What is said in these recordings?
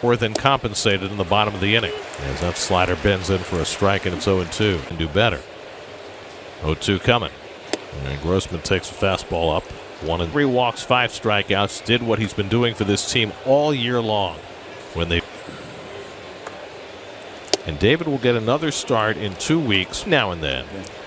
more than compensated in the bottom of the inning. As that slider bends in for a strike, and it's 0-2. Can do better. 0-2 coming. And Grossman takes a fastball up. 1-3 walks, 5 strikeouts. Did what he's been doing for this team all year long. And David will get another start in 2 weeks now and then.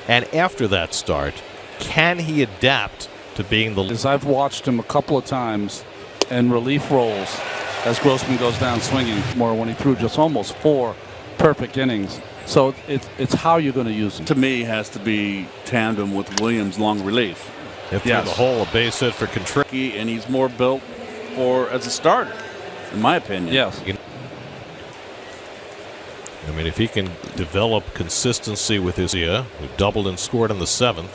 And after that start, can he adapt to being the... As I've watched him a couple of times in relief roles as Grossman goes down swinging more when he threw just almost 4 perfect innings. So it's how you're going to use him. To me, has to be tandem with Williams' long relief. Hit through the hole, a base hit for Contreras. And he's more built for as a starter, in my opinion. Yes. I mean, if he can develop consistency with his who doubled and scored in the 7th.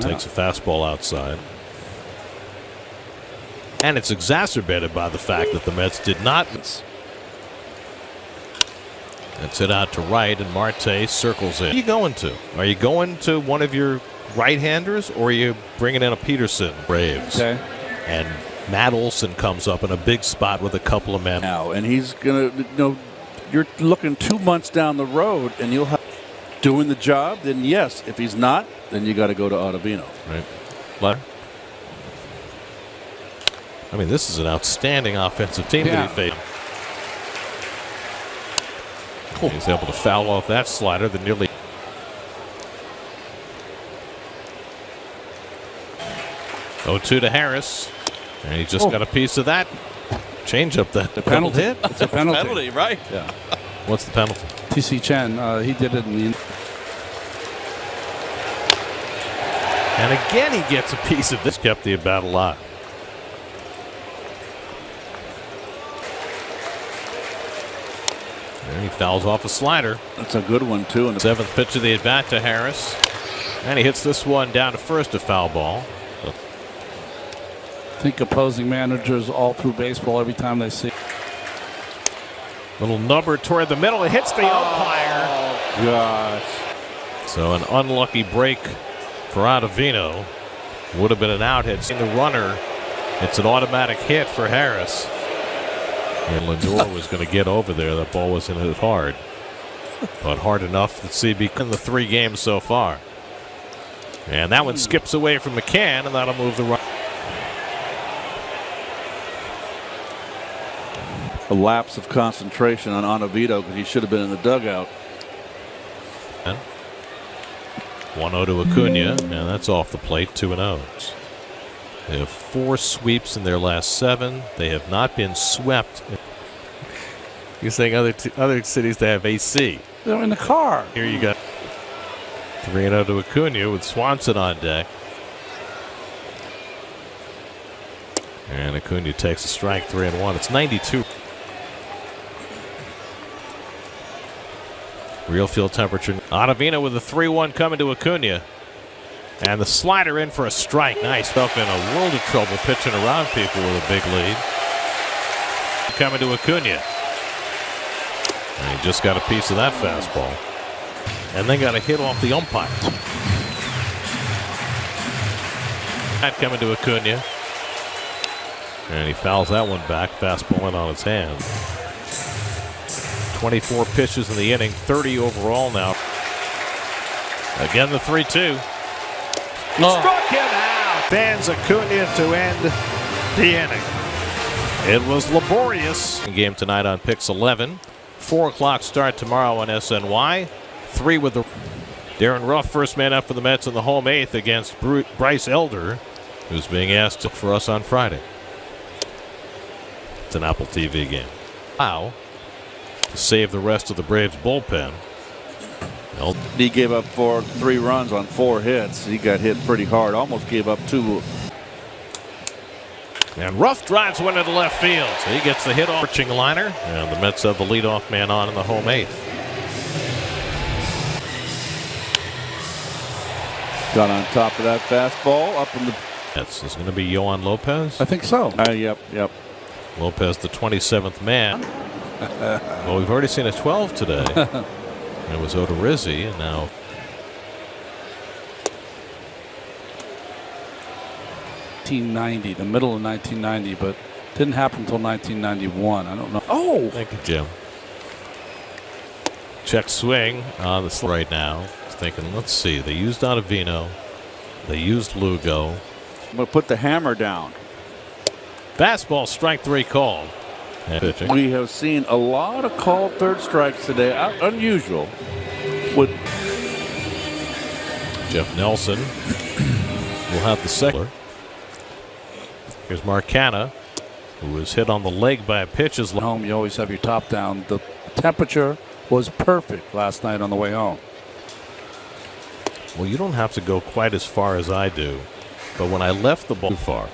Takes a fastball outside. And it's exacerbated by the fact that the Mets did not. It's hit out to right, and Marte circles in. Where are you going to? Are you going to one of your right-handers, or are you bringing in a Peterson? Braves. Okay. And Matt Olson comes up in a big spot with a couple of men. Now, and he's going to, you're looking 2 months down the road, and you'll have doing the job. Then yes, if he's not, then you got to go to Ottavino. Right. Letter. I mean, this is an outstanding offensive team that he faced. Cool. He's able to foul off that slider that nearly. Oh, 2 to Harris, and he just got a piece of that changeup. That the penalty hit. It's a penalty. Penalty, right? Yeah. What's the penalty? TC Chen, he did it in the. And again, he gets a piece of this. Kept the at-bat alive. And he fouls off a slider. That's a good one, too. 7th pitch of the at-bat to Harris. And he hits this one down to first, a foul ball. I think opposing managers all through baseball, every time they see. Little number toward the middle. It hits the umpire. Oh, gosh. So an unlucky break for Ottavino. Would have been an out had seen the runner. It's an automatic hit for Harris. And Lindor was going to get over there. That ball wasn't hit hard. But hard enough to see in the 3 games so far. And that one skips away from McCann, and that'll move the run. A lapse of concentration on Ottavino because he should have been in the dugout. 1-0 to Acuna, and that's off the plate. 2-0. They have 4 sweeps in their last 7. They have not been swept. You're saying other cities that have AC. They're in the car. Here you got 3-0 to Acuna with Swanson on deck. And Acuna takes a strike, 3-1. It's 92. Real field temperature. Ottavino with a 3-1 coming to Acuna. And the slider in for a strike. Nice stuff in a world of trouble pitching around people with a big lead. Coming to Acuna. And he just got a piece of that fastball. And then got a hit off the umpire. That coming to Acuna. And he fouls that one back. Fastball in on his hands. 24 pitches in the inning, 30 overall now. Again, the 3-2. Struck him out. Fans Acuna to end the inning. It was laborious. Game tonight on Pix 11. 4 o'clock start tomorrow on SNY. 3 with the Darren Ruff, first man up for the Mets in the home 8th against Bryce Elder, who's being asked for us on Friday. It's an Apple TV game. Wow. To save the rest of the Braves bullpen. He gave up 3 runs on 4 hits. He got hit pretty hard. Almost gave up 2. And Ruff drives one into left field. So he gets the hit off pitching liner. And the Mets have the leadoff man on in the home 8th. Got on top of that fastball. Up in the. This is going to be Yohan Lopez. I think so. Yep. Lopez, the 27th man. Well, we've already seen a 12 today. It was Odorizzi, and now 1990, the middle of 1990, but Didn't happen until 1991. I don't know. Oh, Thank you, Jim. Check swing on the right now. Thinking, let's see. They used Ottavino. They used Lugo. I'm going to put the hammer down. Fastball, strike 3 called. And pitching. We have seen a lot of called third strikes today. Unusual. With Jeff Nelson will have the second. Here's Marcana, who was hit on the leg by a pitch. Home, you always have your top down. The temperature was perfect last night on the way home. Well, you don't have to go quite as far as I do, but when I left the ball too far.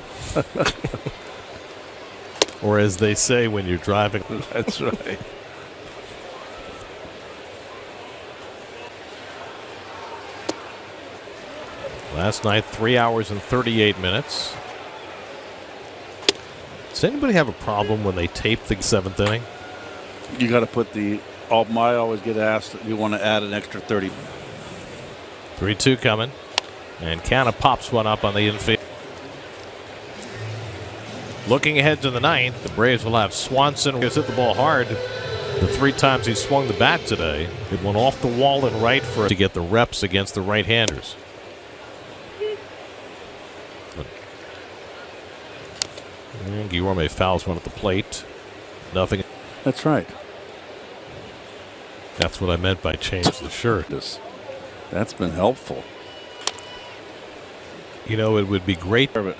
Or as they say when you're driving. That's right. Last night, 3 hours and 38 minutes. Does anybody have a problem when they tape the 7th inning? you got to put the. I always get asked if you want to add an extra 30. 3-2 coming, and Canna pops one up on the infield. Looking ahead to the 9th, the Braves will have Swanson. He's hit the ball hard. The 3 times he swung the bat today, it went off the wall and right for to get the reps against the right-handers. And Guillorme fouls one at the plate. Nothing. That's right. That's what I meant by change the shirt. That's been helpful. You know, it would be great. The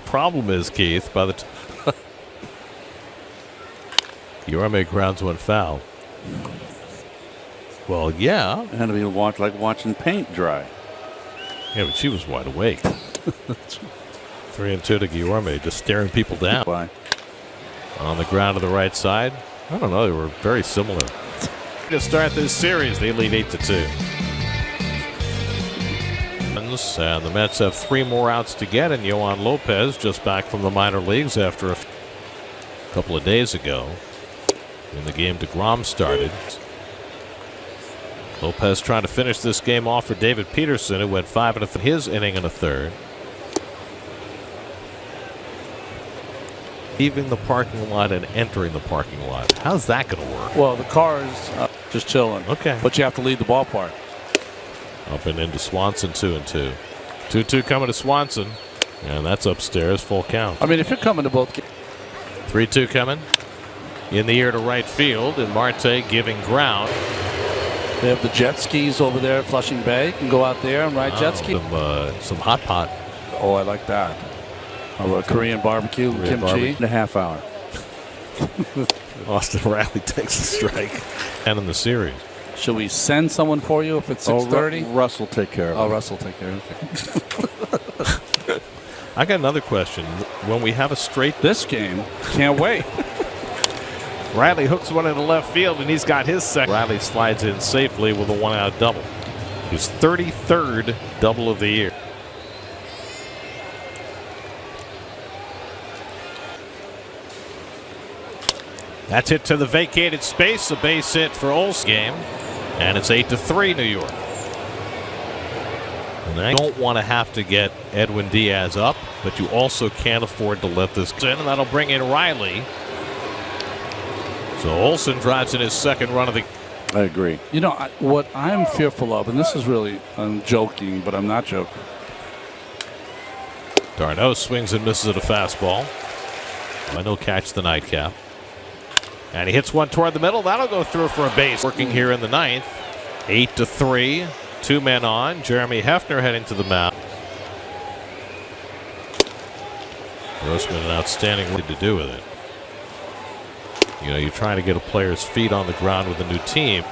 problem is, Keith, by the time Guillorme grounds one foul. Well, yeah. It had to be like watching paint dry. Yeah, but she was wide awake. 3-2 to Guillorme, just staring people down. Why? On the ground to the right side. I don't know. They were very similar. To start this series, they lead 8-2. And the Mets have 3 more outs to get, and Yohan Lopez just back from the minor leagues after a couple of days ago when the game DeGrom started. Lopez trying to finish this game off for David Peterson, who went 5 in his inning and a third. Leaving the parking lot and entering the parking lot. How's that going to work? Well, the car is just chilling. Okay. But you have to leave the ballpark. Up and into Swanson, 2-2. 2-2 coming to Swanson. And that's upstairs, full count. I mean, if you're coming to both games. 3-2 coming. In the air to right field, and Marte giving ground. They have the jet skis over there at Flushing Bay. You can go out there and ride jet skis. Some hot pot. Oh, I like that. Or a Korean barbecue, kimchi. In a half hour. Austin Riley takes a strike. And in the series. Should we send someone for you if it's 6:30? Russ will take care of it. Oh, Russ will take care of it. I got another question. When we have a straight. This game, can't wait. Riley hooks one into left field, and he's got his second. Riley slides in safely with a 1-out double. His 33rd double of the year. That's hit to the vacated space, a base hit for Olson game, and it's 8-3 New York. And I don't want to have to get Edwin Diaz up, but you also can't afford to let this in, and that'll bring in Riley. So Olson drives in his second run of the. I agree. You know what I'm fearful of, and this is really, I'm joking, but I'm not joking. Darno swings and misses at a fastball. And he'll catch the nightcap. And he hits one toward the middle. That'll go through for a base. Working here in the 9th. 8-3. 2 men on. Jeremy Hefner heading to the mound. Grossman, an outstanding lead to do with it. You know, you're trying to get a player's feet on the ground with a new team.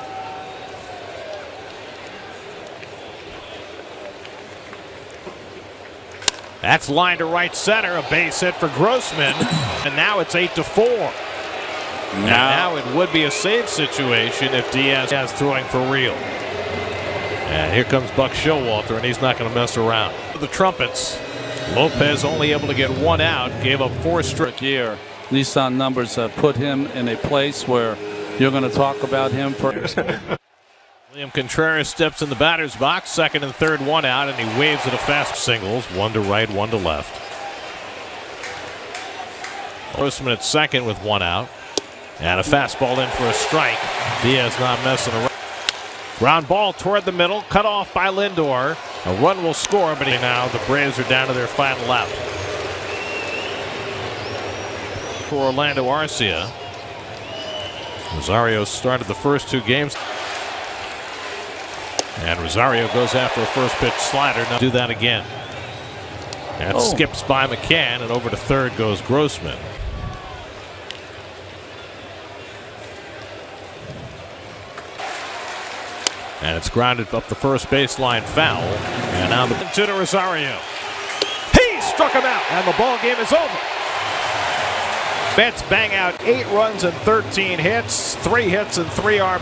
That's line to right center. A base hit for Grossman. And now it's 8-4. Now it would be a save situation if Diaz is throwing for real. And here comes Buck Showalter, and he's not going to mess around. The trumpets. Lopez only able to get 1 out. Gave up 4 straight. Year. Nissan numbers have put him in a place where you're going to talk about him for. William Contreras steps in the batter's box. Second and third, 1 out, and he waves at a fast singles. 1 to right, 1 to left. Grossman at second with one out. And a fastball in for a strike. Diaz not messing around. Ground ball toward the middle, cut off by Lindor. A run will score, but now the Braves are down to their final out. For Orlando Arcia. Rosario started the first two games. And Rosario goes after a first pitch slider. Now do that again. And skips by McCann, and over to third goes Grossman. And it's grounded up the first baseline foul. And now the to Rosario. He struck him out, and the ball game is over. Mets bang out 8 runs and 13 hits, 3 hits and 3 RBIs.